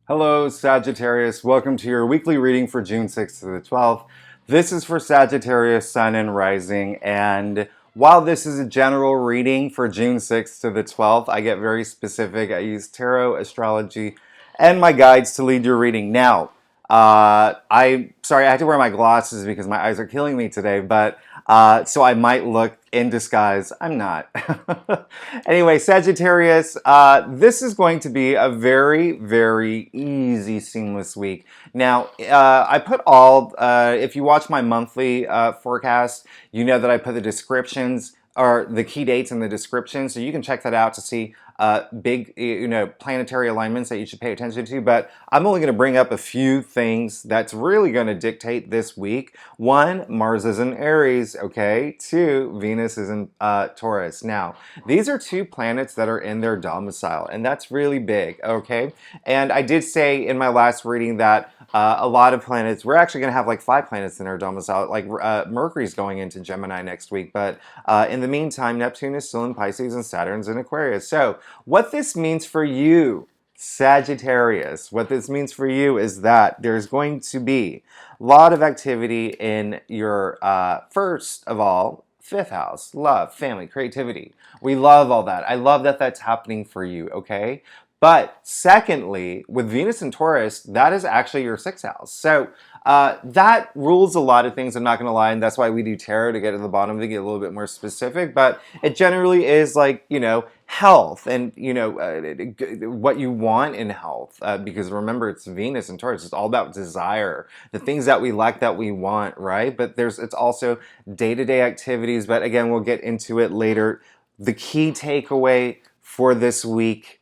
Hello, Sagittarius. Welcome to your weekly reading for June 6th to the 12th. This is for Sagittarius, Sun, and Rising. And while this is a general reading for June 6th to the 12th, I get very specific. I use tarot, astrology, and my guides to lead your reading. Now, I had to wear my glasses because my eyes are killing me today, but so I might look in disguise. I'm not. Anyway, Sagittarius, this is going to be a very, very easy, seamless week. Now, I put if you watch my monthly forecast, you know that I put the descriptions or the key dates in the description, so you can check that out to see big, planetary alignments that you should pay attention to. But I'm only going to bring up a few things that's really going to dictate this week. One, Mars is in Aries, okay? Two, Venus is in Taurus. Now, these are two planets that are in their domicile, and that's really big, okay? And I did say in my last reading that a lot of planets, we're actually going to have like 5 planets in our domicile, like Mercury's going into Gemini next week, but in the meantime, Neptune is still in Pisces and Saturn's in Aquarius. So what this means for you, Sagittarius, what this means for you is that there's going to be a lot of activity in your, first of all, 5th house, love, family, creativity. We love all that. I love that that's happening for you, okay? But secondly, with Venus and Taurus, that is actually your 6th house. So that rules a lot of things, I'm not going to lie, and that's why we do tarot to get to the bottom, to get a little bit more specific. But it generally is like, health and, what you want in health. Because remember, it's Venus and Taurus. It's all about desire, the things that we like, that we want, right? But it's also day-to-day activities. But again, we'll get into it later. The key takeaway for this week,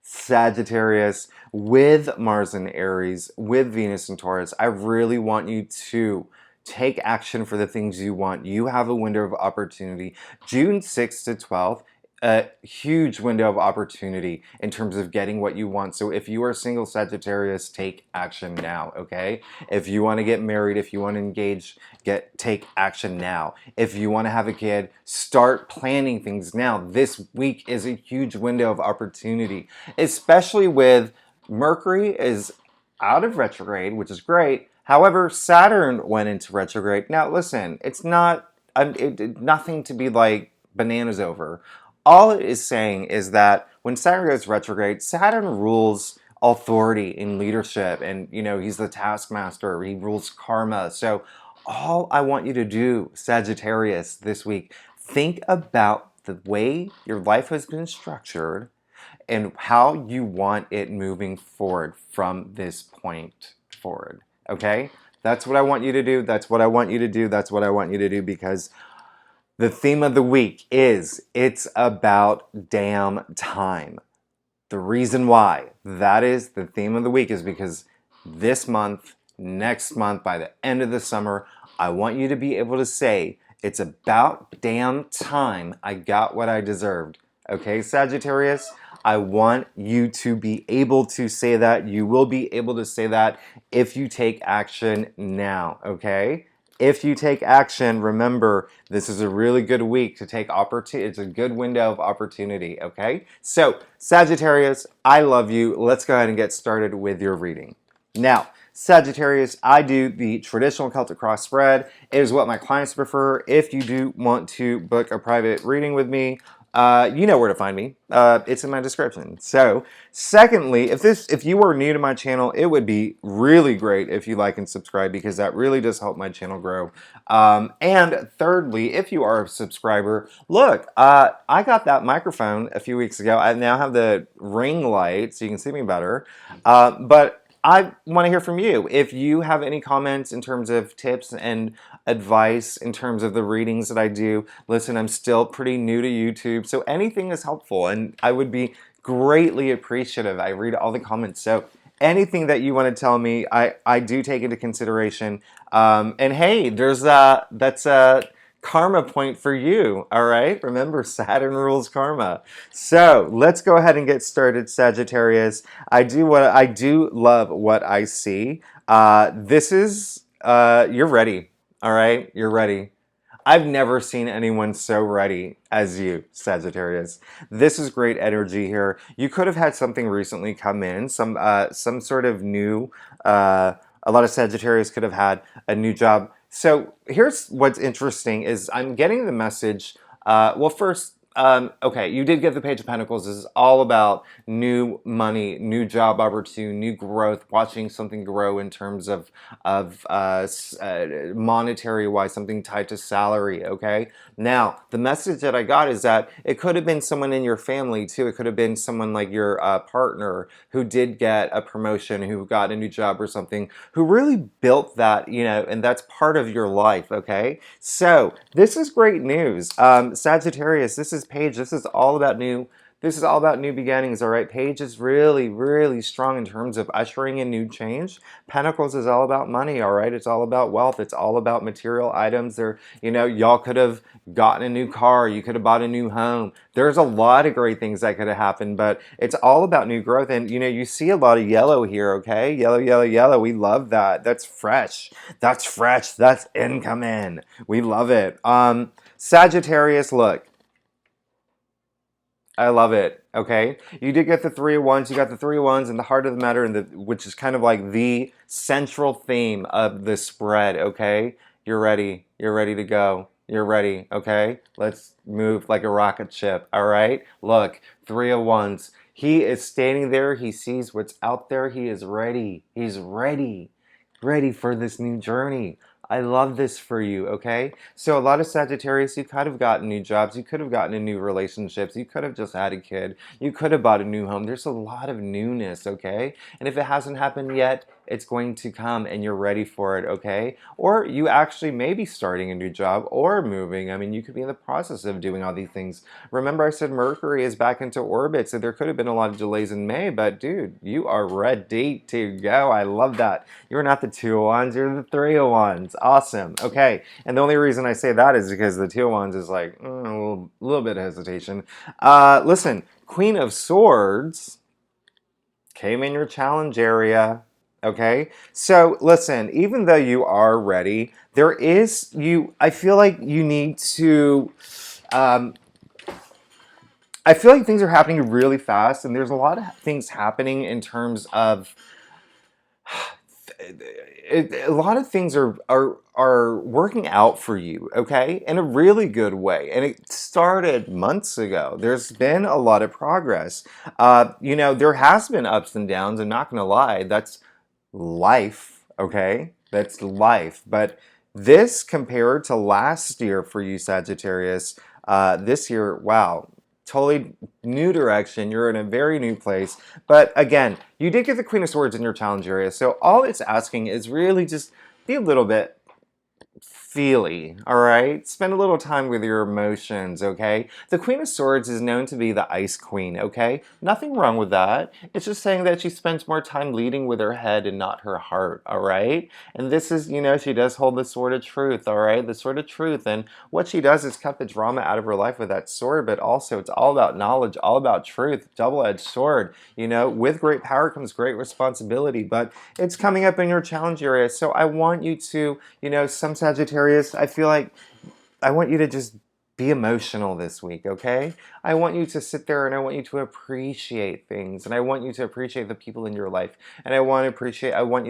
Sagittarius, with Mars in Aries, with Venus and Taurus, I really want you to take action for the things you want. You have a window of opportunity. June 6th to 12th, a huge window of opportunity in terms of getting what you want. So if you are single, Sagittarius, take action now, okay? If you want to get married, if you want to engage, take action now. If you want to have a kid, start planning things now. This week is a huge window of opportunity, especially with Mercury is out of retrograde, which is great. However, Saturn went into retrograde. Now, listen, it's not nothing to be like bananas over. All it is saying is that when Saturn goes retrograde, Saturn rules authority and leadership, and he's the taskmaster. He rules karma. So all I want you to do, Sagittarius, this week, think about the way your life has been structured and how you want it moving forward from this point forward, okay? That's what I want you to do. That's what I want you to do. That's what I want you to do, because the theme of the week is it's about damn time. The reason why that is the theme of the week is because this month, next month, by the end of the summer, I want you to be able to say, it's about damn time I got what I deserved. Okay, Sagittarius? I want you to be able to say that. You will be able to say that if you take action now, okay? If you take action, remember, this is a really good week to take opportunity. It's a good window of opportunity, okay? So, Sagittarius, I love you. Let's go ahead and get started with your reading. Now, Sagittarius, I do the traditional Celtic cross spread. It is what my clients prefer. If you do want to book a private reading with me, you know where to find me. It's in my description. So, secondly, if you are new to my channel, it would be really great if you like and subscribe, because that really does help my channel grow. And thirdly, if you are a subscriber, look, I got that microphone a few weeks ago. I now have the ring light so you can see me better. But I want to hear from you. If you have any comments in terms of tips and advice in terms of the readings that I do, listen, I'm still pretty new to YouTube, so anything is helpful, and I would be greatly appreciative. I read all the comments, so anything that you want to tell me, I do take into consideration. And hey, that's a karma point for you, all right? Remember, Saturn rules karma. So let's go ahead and get started, Sagittarius. I do love what I see. This is, you're ready, all right? You're ready. I've never seen anyone so ready as you, Sagittarius. This is great energy here. You could have had something recently come in, some sort of new. A lot of Sagittarius could have had a new job. So here's what's interesting: is I'm getting the message. Well, first, okay, you did get the Page of Pentacles. This is all about new money, new job opportunity, new growth, watching something grow in terms of monetary wise, something tied to salary. Okay. Now, the message that I got is that it could have been someone in your family too. It could have been someone like your partner who did get a promotion, who got a new job or something, who really built that, you know, and that's part of your life. Okay. So this is great news. Sagittarius, this is Paige. This is all about new. This is all about new beginnings, all right? Paige is really, really strong in terms of ushering in new change. Pentacles is all about money, all right? It's all about wealth. It's all about material items. There, you know, y'all could have gotten a new car. You could have bought a new home. There's a lot of great things that could have happened, but it's all about new growth. And, you know, you see a lot of yellow here, okay? Yellow, yellow, yellow. We love that. That's fresh. That's fresh. That's incoming. We love it. Sagittarius, look. I love it. Okay, you did get the 3 of Wands. You got the 3 of Wands in the heart of the matter, and which is kind of like the central theme of the spread. Okay, you're ready. You're ready to go. You're ready. Okay, let's move like a rocket ship. All right. Look, 3 of Wands. He is standing there. He sees what's out there. He is ready. He's ready. Ready for this new journey. I love this for you, okay? So a lot of Sagittarius, you could have gotten new jobs. You could have gotten in new relationships. You could have just had a kid. You could have bought a new home. There's a lot of newness, okay? And if it hasn't happened yet, it's going to come and you're ready for it, okay? Or you actually may be starting a new job or moving. I mean, you could be in the process of doing all these things. Remember I said Mercury is back into orbit, so there could have been a lot of delays in May, but dude, you are ready to go. I love that. You're not the 2 of Wands, you're the 3 of Wands. Awesome. Okay. And the only reason I say that is because the 2 of Wands is like a little bit of hesitation. Listen, Queen of Swords came in your challenge area. Okay. So listen, even though you are ready, I feel like you need to, I feel like things are happening really fast, and there's a lot of things happening in terms of a lot of things are working out for you, okay, in a really good way. And it started months ago. There's been a lot of progress. You know, there has been ups and downs. I'm not going to lie. That's life, okay? That's life. But this compared to last year for you, Sagittarius, this year, wow. Totally new direction. You're in a very new place. But again, you did get the Queen of Swords in your challenge area. So all it's asking is really just be a little bit feely, all right? Spend a little time with your emotions, okay? The Queen of Swords is known to be the ice queen, okay? Nothing wrong with that. It's just saying that she spends more time leading with her head and not her heart, all right? And this is, you know, she does hold the sword of truth, all right? The sword of truth. And what she does is cut the drama out of her life with that sword, but also it's all about knowledge, all about truth, double-edged sword. You know, with great power comes great responsibility, but it's coming up in your challenge area. So I want you to, you know, some Sagittarius, I feel like I want you to just be emotional this week, okay? I want you to sit there and I want you to appreciate things, and I want you to appreciate the people in your life, and I want you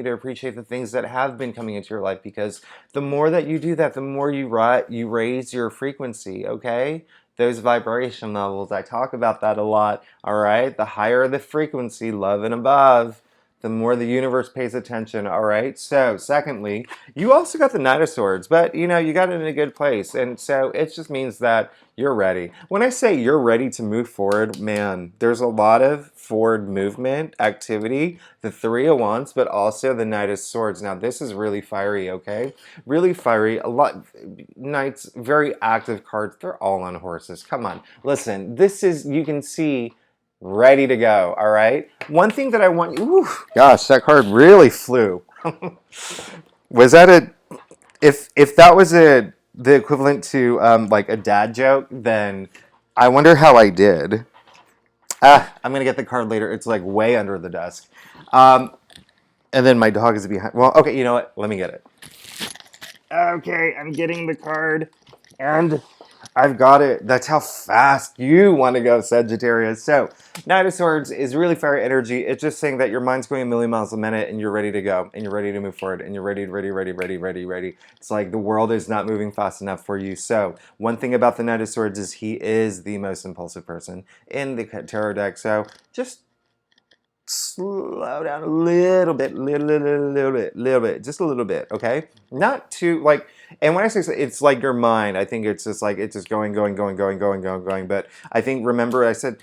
to appreciate the things that have been coming into your life, because the more that you do that, the more you raise your frequency, okay? Those vibration levels, I talk about that a lot, all right? The higher the frequency, love and above, the more the universe pays attention, all right? So, secondly, you also got the Knight of Swords, but, you know, you got it in a good place, and so it just means that you're ready. When I say you're ready to move forward, man, there's a lot of forward movement activity, the 3 of Wands, but also the Knight of Swords. Now, this is really fiery, okay? Really fiery. A lot, Knights, very active cards. They're all on horses. Come on. Listen, this is, you can see, ready to go, all right? One thing that I want you, gosh, that card really flew. Was that if that was the equivalent to like a dad joke, then I wonder how I did. I'm gonna get the card later. It's like way under the desk. And then my dog is behind. Well, okay, you know what? Let me get it. Okay, I'm getting the card. And I've got it. That's how fast you want to go, Sagittarius. So, Knight of Swords is really fire energy. It's just saying that your mind's going a million miles a minute and you're ready to go and you're ready to move forward and you're ready. It's like the world is not moving fast enough for you. So, one thing about the Knight of Swords is he is the most impulsive person in the tarot deck. So, just slow down a little bit, little bit, just a little bit, okay? Not too, like, and when I say it's like your mind, I think it's just like, it's just going. But I think, remember, I said,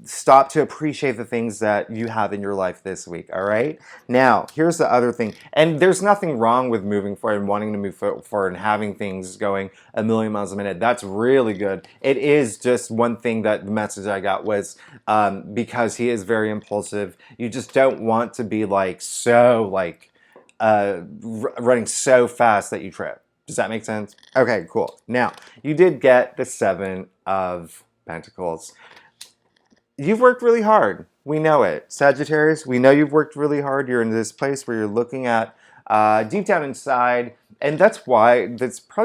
stop to appreciate the things that you have in your life this week, all right? Now, here's the other thing. And there's nothing wrong with moving forward and wanting to move forward and having things going a million miles a minute. That's really good. It is just one thing that the message I got was because he is very impulsive, you just don't want to be like so like running so fast that you trip. Does that make sense? Okay, cool. Now, you did get the Seven of Pentacles. You've worked really hard. We know it. Sagittarius, we know you've worked really hard. You're in this place where you're looking at deep down inside. And that's probably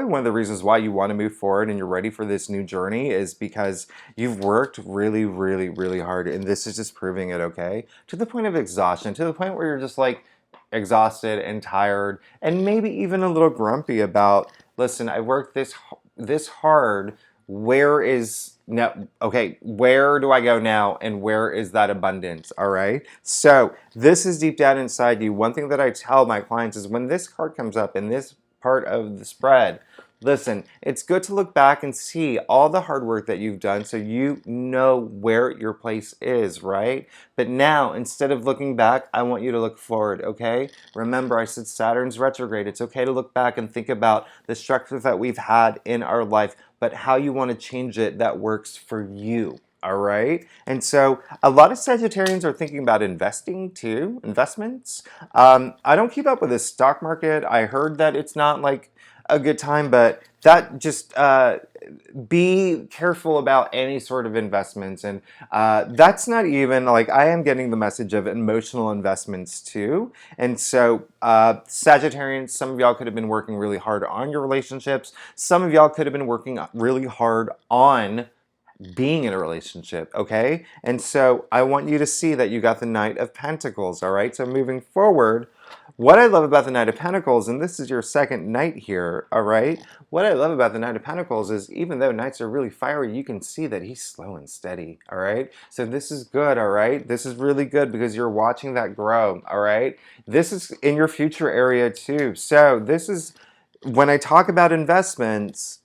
one of the reasons why you want to move forward and you're ready for this new journey is because you've worked really hard. And this is just proving it, okay? To the point of exhaustion, to the point where you're just like exhausted and tired and maybe even a little grumpy about, listen, I worked this hard. Where is now? Okay, where do I go now, and where is that abundance? All right. So this is deep down inside you. One thing that I tell my clients is when this card comes up in this part of the spread, listen, it's good to look back and see all the hard work that you've done so you know where your place is, right? But now, instead of looking back, I want you to look forward, okay? Remember, I said Saturn's retrograde. It's okay to look back and think about the structure that we've had in our life, but how you want to change it that works for you. All right. And so a lot of Sagittarians are thinking about investing too, investments. I don't keep up with the stock market. I heard that it's not like a good time, but that just be careful about any sort of investments. And that's not even like I am getting the message of emotional investments too. And so Sagittarians, some of y'all could have been working really hard on your relationships. Some of y'all could have been working really hard on being in a relationship, okay? And so I want you to see that you got the Knight of Pentacles, all right? So moving forward, what I love about the Knight of Pentacles, and this is your second Knight here, all right? What I love about the Knight of Pentacles is even though Knights are really fiery, you can see that he's slow and steady, all right? So this is good, all right? This is really good because you're watching that grow, all right? This is in your future area too. So this is, when I talk about investments,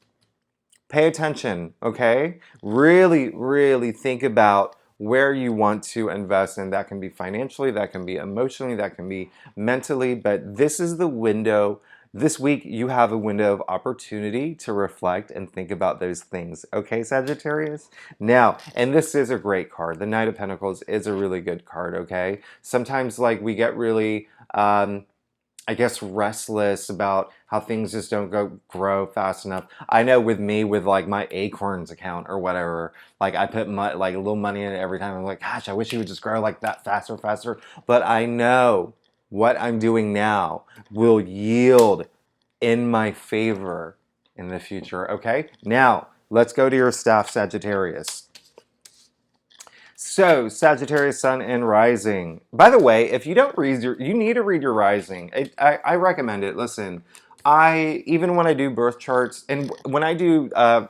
pay attention, okay? Really think about where you want to invest, and that can be financially, that can be emotionally, that can be mentally, but this is the window. This week, you have a window of opportunity to reflect and think about those things, okay, Sagittarius? Now, and this is a great card. The Knight of Pentacles is a really good card, okay? Sometimes, like, we get really, I guess, restless about how things just don't grow fast enough. I know with me, with like my Acorns account or whatever, like I put like a little money in it every time. I'm like, gosh, I wish it would just grow like that faster. But I know what I'm doing now will yield in my favor in the future. Okay, now let's go to your staff, Sagittarius. So, Sagittarius, Sun, and Rising. By the way, if you don't read you need to read your Rising. I recommend it. Listen, even when I do birth charts, and when I do, I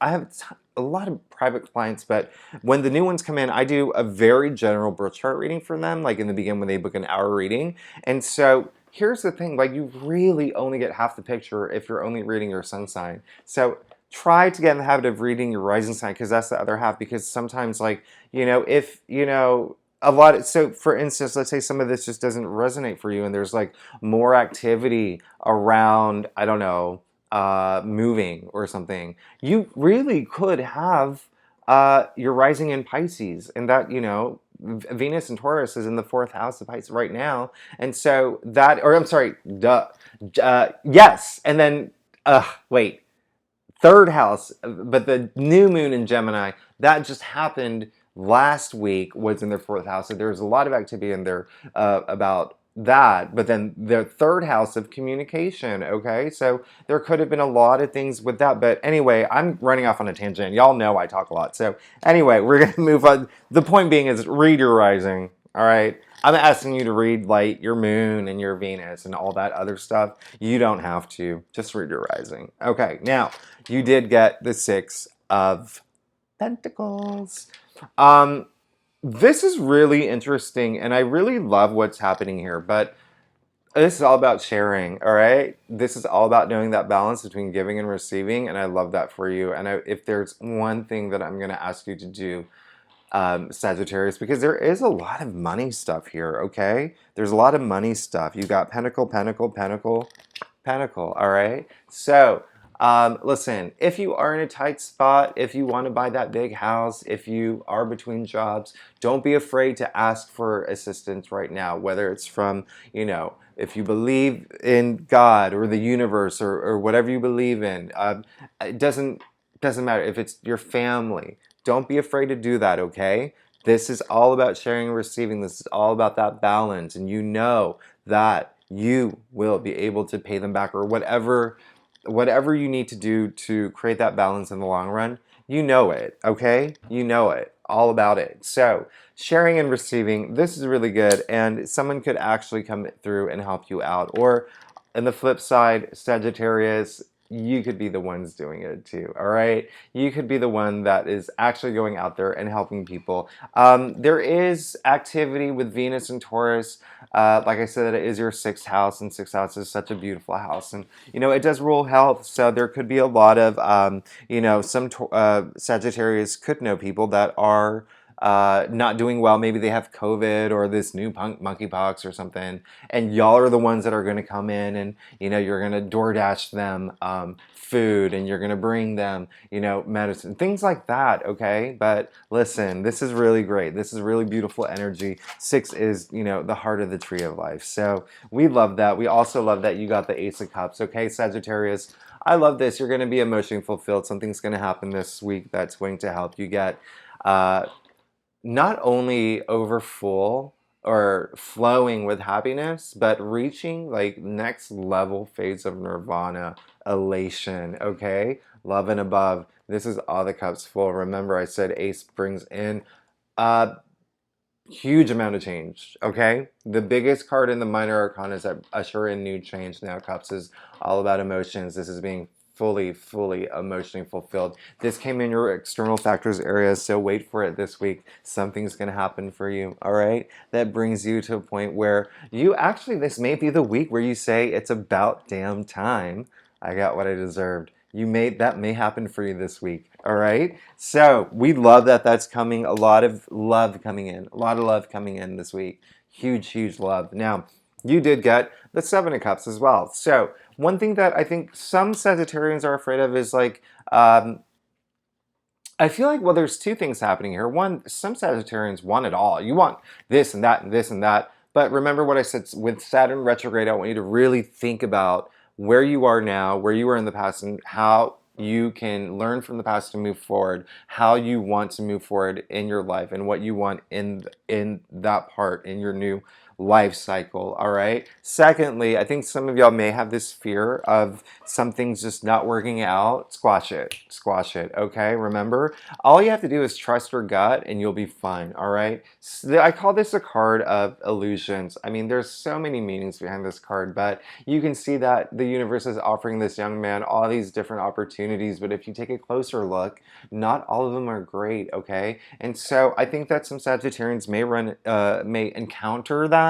have a lot of private clients, but when the new ones come in, I do a very general birth chart reading for them, like in the beginning when they book an hour reading. And so, here's the thing, like you really only get half the picture if you're only reading your sun sign. So, try to get in the habit of reading your rising sign because that's the other half. Because sometimes, like, if a lot of, so for instance, let's say some of this just doesn't resonate for you and there's like more activity around, I don't know, moving or something, you really could have your rising in Pisces, and that, Venus and Taurus is in the fourth house of Pisces right now. And so that, or I'm sorry, yes. And then, wait, third house, but the new moon in Gemini, that just happened last week, was in their fourth house. So there's a lot of activity in there about that, but then the third house of communication, okay? So there could have been a lot of things with that, but anyway, I'm running off on a tangent. Y'all know I talk a lot. So anyway, we're going to move on. The point being is read your rising, all right? I'm asking you to read like your moon and your Venus and all that other stuff. You don't have to. Just read your rising. Okay, now you did get the Six of Pentacles. This is really interesting, and I really love what's happening here, but this is all about sharing, all right? This is all about knowing that balance between giving and receiving, and I love that for you. And if there's one thing that I'm going to ask you to do, Sagittarius, because there is a lot of money stuff here, okay? There's a lot of money stuff. You got Pentacle, Pentacle, Pentacle, Pentacle, all right? So, listen, if you are in a tight spot, if you want to buy that big house, if you are between jobs, don't be afraid to ask for assistance right now, whether it's from, you know, if you believe in God or the universe or whatever you believe in. It doesn't matter if it's your family. Don't be afraid to do that, okay? This is all about sharing and receiving. This is all about that balance, and you know that you will be able to pay them back or whatever you need to do to create that balance in the long run. You know it, okay? You know it, all about it. So sharing and receiving, this is really good, and someone could actually come through and help you out. Or on the flip side, Sagittarius, you could be the ones doing it too, all right? You could be the one that is actually going out there and helping people. There is activity with Venus and Taurus. Like I said, it is your sixth house, and sixth house is such a beautiful house. And, you know, it does rule health, so there could be a lot of, you know, some Sagittarius could know people that are not doing well. Maybe they have COVID or this new monkeypox or something, and y'all are the ones that are going to come in and, you know, you're going to DoorDash them food, and you're going to bring them, you know, medicine, things like that, okay? But listen, this is really great. This is really beautiful energy. Six is, you know, the heart of the tree of life. So we love that. We also love that you got the Ace of Cups, okay, Sagittarius? I love this. You're going to be emotionally fulfilled. Something's going to happen this week that's going to help you get not only over full or flowing with happiness, but reaching like next level phase of nirvana, elation, okay? Love and above. This is all the cups full. Remember, I said Ace brings in a huge amount of change, okay? The biggest card in the minor arcana is that usher in new change. Now cups is all about emotions. This is being fully emotionally fulfilled. This came in your external factors area, so wait for it this week. Something's going to happen for you, all right? That brings you to a point where you actually, this may be the week where you say, it's about damn time I got what I deserved. That may happen for you this week, all right? So we love that that's coming. A lot of love coming in. A lot of love coming in this week. Huge love. Now, you did get the Seven of Cups as well. So one thing that I think some Sagittarians are afraid of is like, I feel like, well, there's two things happening here. One, some Sagittarians want it all. You want this and that and this and that. But remember what I said with Saturn retrograde, I want you to really think about where you are now, where you were in the past, and how you can learn from the past to move forward, how you want to move forward in your life, and what you want in that part in your new life cycle, all right? Secondly, I think some of y'all may have this fear of some things just not working out. Squash it, okay? Remember, all you have to do is trust your gut and you'll be fine, all right? So I call this a card of illusions. I mean, there's so many meanings behind this card, but you can see that the universe is offering this young man all these different opportunities, but if you take a closer look, not all of them are great, okay? And so I think that some Sagittarians may encounter that.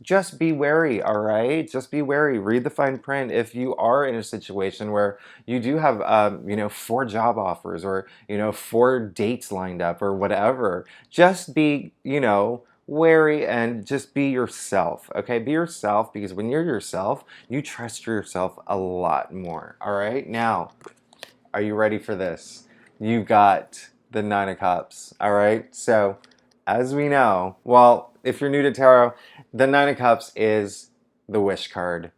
Just be wary, all right? Just be wary. Read the fine print. If you are in a situation where you do have, you know, 4 job offers or, you know, 4 dates lined up or whatever, just be, you know, wary and just be yourself, okay? Be yourself, because when you're yourself, you trust yourself a lot more, all right? Now, are you ready for this? You got the Nine of Cups, all right? So, as we know, well, if you're new to tarot, the Nine of Cups is the wish card.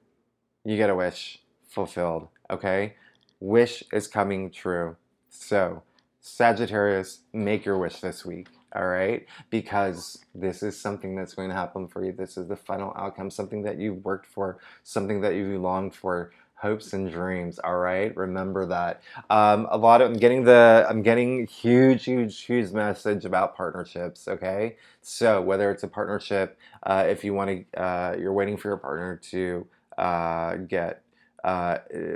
You get a wish fulfilled, okay? Wish is coming true. So, Sagittarius, make your wish this week. all right? Because this is something that's going to happen for you. This is the final outcome, something that you've worked for, something that you longed for, hopes and dreams, all right? Remember that. I'm getting huge message about partnerships, okay? So whether it's a partnership, if you want to, you're waiting for your partner to get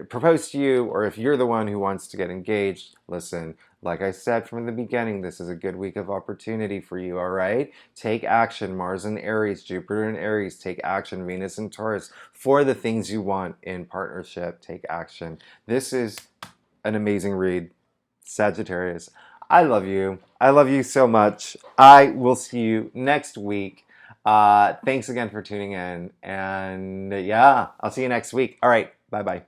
propose to you, or if you're the one who wants to get engaged, listen, like I said from the beginning, this is a good week of opportunity for you, all right? Take action. Mars in Aries, Jupiter in Aries, take action. Venus in Taurus, for the things you want in partnership, take action. This is an amazing read, Sagittarius. I love you. I love you so much. I will see you next week. Thanks again for tuning in. And yeah, I'll see you next week. All right. Bye-bye.